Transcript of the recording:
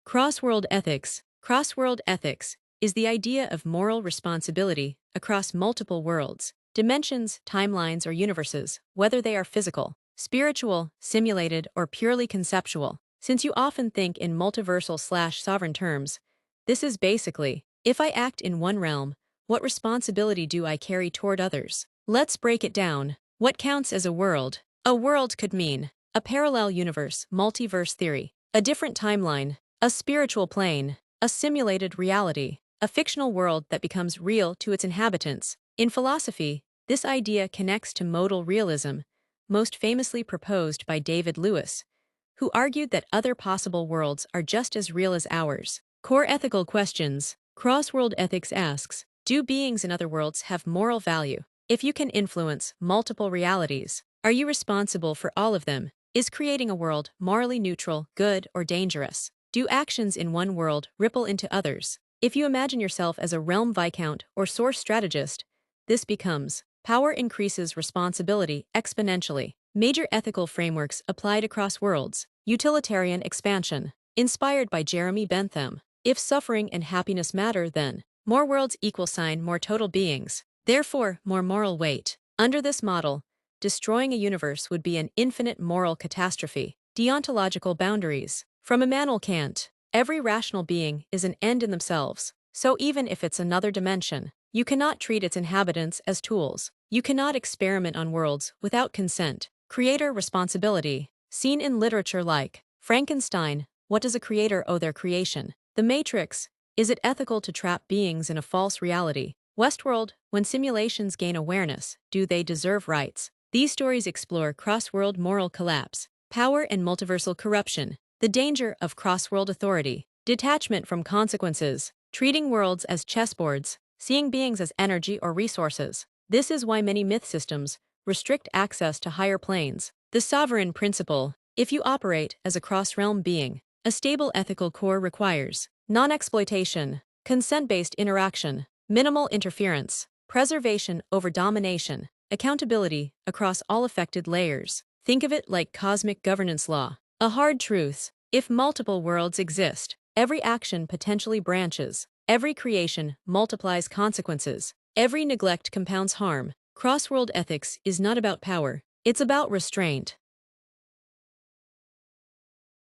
Cross-world ethics. Cross-world ethics is the idea of moral responsibility across multiple worlds, dimensions, timelines, or universes, whether they are physical, spiritual, simulated, or purely conceptual. Since you often think in multiversal/sovereign terms, this is basically, if I act in one realm, what responsibility do I carry toward others? Let's break it down. What counts as a world? A world could mean a parallel universe, multiverse theory, a different timeline, a spiritual plane, a simulated reality, a fictional world that becomes real to its inhabitants. In philosophy, this idea connects to modal realism, most famously proposed by David Lewis, who argued that other possible worlds are just as real as ours. Core ethical questions. Cross-world ethics asks, do beings in other worlds have moral value? If you can influence multiple realities, are you responsible for all of them? Is creating a world morally neutral, good, or dangerous? Do actions in one world ripple into others? If you imagine yourself as a realm viscount or source strategist, this becomes power increases responsibility exponentially. Major ethical frameworks applied across worlds. Utilitarian expansion. Inspired by Jeremy Bentham. If suffering and happiness matter, then more worlds equal more total beings. Therefore, more moral weight. Under this model, destroying a universe would be an infinite moral catastrophe. Deontological boundaries. From Immanuel Kant, every rational being is an end in themselves, so even if it's another dimension, you cannot treat its inhabitants as tools. You cannot experiment on worlds without consent. Creator responsibility. Seen in literature like Frankenstein, what does a creator owe their creation? The Matrix, is it ethical to trap beings in a false reality? Westworld, when simulations gain awareness, do they deserve rights? These stories explore cross-world moral collapse, power and multiversal corruption, the danger of cross-world authority, detachment from consequences, treating worlds as chessboards, seeing beings as energy or resources. This is why many myth systems restrict access to higher planes. The sovereign principle. If you operate as a cross-realm being, a stable ethical core requires non-exploitation, consent-based interaction, minimal interference, preservation over domination, accountability across all affected layers. Think of it like cosmic governance law. A hard truth. If multiple worlds exist, every action potentially branches, every creation multiplies consequences, every neglect compounds harm. Cross-world ethics is not about power, it's about restraint.